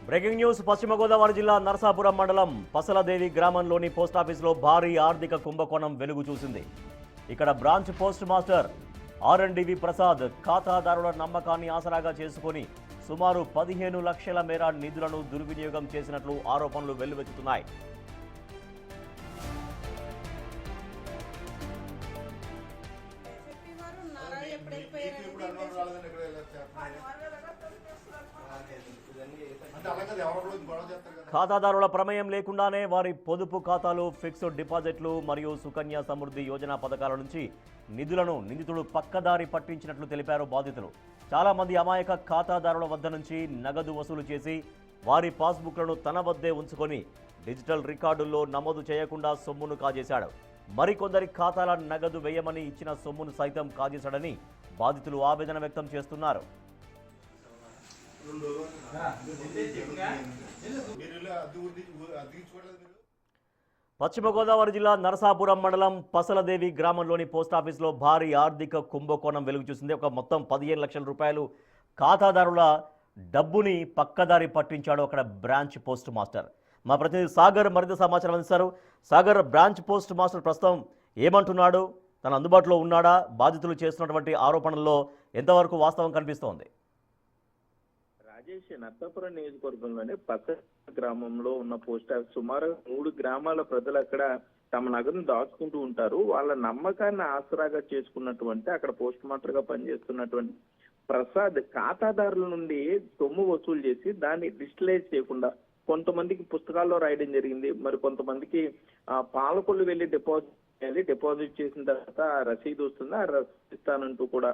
Breaking news పశ్చిమ గోదావరి జిల్లా నరసాపురం మండలం పసలదేవి గ్రామంలోని పోస్టాఫీసులో భారీ ఆర్థిక కుంభకోణం వెలుగు చూసింది. ఇక్కడ బ్రాంచ్ పోస్ట్ మాస్టర్ ఆర్ఎన్డివి ప్రసాద్ ఖాతాదారుల నమ్మకాన్ని ఆసరాగా చేసుకుని సుమారు 15 లక్షల మేర నిధులను దుర్వినియోగం చేసినట్లు ఆరోపణలు వెల్లువెత్తుతున్నాయి. ఖాతాదారుల ప్రమేయం లేకుండానే వారి పొదుపు ఖాతాలు, ఫిక్స్డ్ డిపాజిట్లు మరియు సుకన్య సమృద్ధి యోజన పథకాల నుంచి నిధులను నిందితుడు పక్కదారి పట్టించినట్లు తెలిపారు బాధితులు. చాలా మంది అమాయక ఖాతాదారుల వద్ద నుంచి నగదు వసూలు చేసి వారి పాస్బుక్లను తన వద్దే ఉంచుకొని డిజిటల్ రికార్డుల్లో నమోదు చేయకుండా సొమ్మును కాజేశాడు. మరికొందరి ఖాతాల నగదు వేయమని ఇచ్చిన సొమ్మును సైతం కాజేశాడని బాధితులు ఆవేదన వ్యక్తం చేస్తున్నారు. పశ్చిమ గోదావరి జిల్లా నరసాపురం మండలం పసలదేవి గ్రామంలోని పోస్టాఫీసులో భారీ ఆర్థిక కుంభకోణం వెలుగు చూసింది. ఒక మొత్తం 15 లక్షల రూపాయలు ఖాతాదారుల డబ్బుని పక్కదారి పట్టించాడు అక్కడ బ్రాంచ్ పోస్ట్ మాస్టర్. మా ప్రతినిధి సాగర్ మరింత సమాచారం అందిస్తారు. సాగర్, బ్రాంచ్ పోస్ట్ మాస్టర్ ప్రస్తుతం ఏమంటున్నాడు? తన అందుబాటులో ఉన్నాడా? బాధితులు చేస్తున్నటువంటి ఆరోపణల్లో ఎంతవరకు వాస్తవం కనిపిస్తోంది? రాజేష్, నర్సాపురం నియోజకవర్గంలోని పచ్చ గ్రామంలో ఉన్న పోస్ట్ ఆఫీస్ సుమారు 3 గ్రామాల ప్రజలు అక్కడ తమ నగదును దాచుకుంటూ ఉంటారు. వాళ్ళ నమ్మకాన్ని ఆసరాగా చేసుకున్నటువంటి అక్కడ పోస్ట్ మాస్టర్ గా పనిచేస్తున్నటువంటి ప్రసాద్ ఖాతాదారుల నుండి సొమ్ము వసూలు చేసి దాన్ని డిజిటలైజ్ చేయకుండా కొంతమందికి పుస్తకాల్లో రాయడం జరిగింది. మరి కొంతమందికి పాలకొల్లు వెళ్లి డిపాజిట్ చేసిన తర్వాత రసీదు వస్తుంది, ఆ రసీదు ఇస్తానంటూ కూడా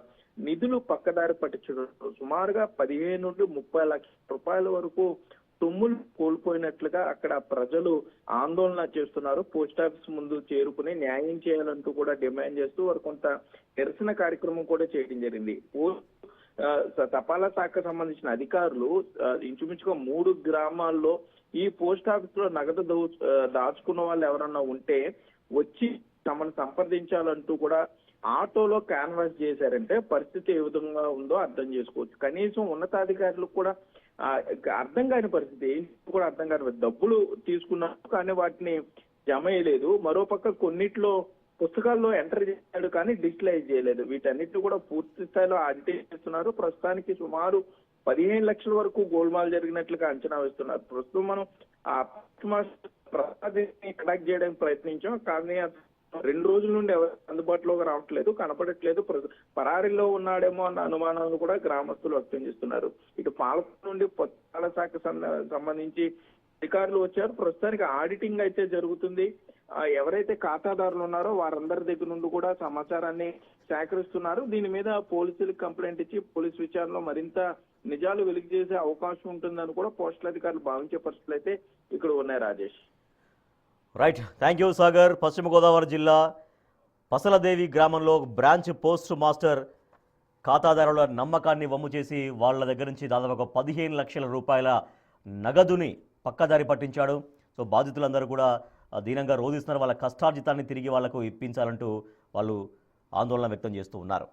నిధులు పక్కదారి పట్టించడం. సుమారుగా 15 నుండి 30 లక్షల రూపాయల వరకు సొమ్ములు కోల్పోయినట్లుగా అక్కడ ప్రజలు ఆందోళన చేస్తున్నారు. పోస్ట్ ఆఫీస్ ముందు చేరుకుని న్యాయం చేయాలంటూ కూడా డిమాండ్ చేస్తూ వారు కొంత నిరసన కార్యక్రమం కూడా చేయడం జరిగింది. తపాలా శాఖకు సంబంధించిన అధికారులు ఇంచుమించుగా 3 గ్రామాల్లో ఈ పోస్ట్ ఆఫీస్ లో నగదు దాచుకున్న వాళ్ళు ఎవరన్నా ఉంటే వచ్చి తమను సంప్రదించాలంటూ కూడా ఆటోలో క్యాన్వాస్ చేశారంటే పరిస్థితి ఏ విధంగా ఉందో అర్థం చేసుకోవచ్చు. కనీసం ఉన్నతాధికారులకు కూడా అర్థం కాని పరిస్థితి, కూడా అర్థం కాని డబ్బులు తీసుకున్నారు కానీ వాటిని జమ చేయలేదు. మరోపక్క కొన్నిట్లో పుస్తకాల్లో ఎంటర్ చేశాడు కానీ డిజిటలైజ్ చేయలేదు. వీటన్నిటిని కూడా పూర్తి స్థాయిలో ఆడిట్ చేస్తున్నారు. ప్రస్తుతానికి సుమారు 15 లక్షల వరకు గోల్మాల్ జరిగినట్లుగా అంచనా వేస్తున్నారు. ప్రస్తుతం మనం ఆ ప్రసాద్ని కలెక్ట్ చేయడానికి ప్రయత్నించాం కానీ 2 రోజుల నుండి ఎవరు అందుబాటులోకి రావట్లేదు, కనపడట్లేదు. పరారీలో ఉన్నాడేమో అన్న అనుమానాలను కూడా గ్రామస్తులు వ్యక్తం చేస్తున్నారు. ఇటు పాలకొల్లు నుండి పొత్తాల శాఖకు సంబంధించి అధికారులు వచ్చారు. ప్రస్తుతానికి ఆడిటింగ్ అయితే జరుగుతుంది. ఎవరైతే ఖాతాదారులు ఉన్నారో వారందరి దగ్గర నుండి కూడా సమాచారాన్ని సేకరిస్తున్నారు. దీని మీద పోలీసులకు కంప్లైంట్ ఇచ్చి పోలీసు విచారణలో మరింత నిజాలు వెలుగు చేసే అవకాశం ఉంటుందని కూడా పోస్టల్ అధికారులు భావించే పరిస్థితులు అయితే ఇక్కడ ఉన్నాయి. Rajesh, right, thank you Sagar. పశ్చిమ గోదావరి జిల్లా పసలదేవి గ్రామంలో బ్రాంచ్ పోస్ట్ మాస్టర్ ఖాతాదారుల నమ్మకాన్ని వమ్ము చేసి వాళ్ళ దగ్గర నుంచి దాదాపు 15 లక్షల రూపాయల నగదుని పక్కదారి పట్టించాడు. సో బాధితులందరూ కూడా దీనంగా రోధిస్తున్నారు. వాళ్ళ కష్టార్జితాన్ని తిరిగి వాళ్లకు ఇప్పించాలంటూ వాళ్ళు ఆందోళన వ్యక్తం చేస్తూ ఉన్నారు.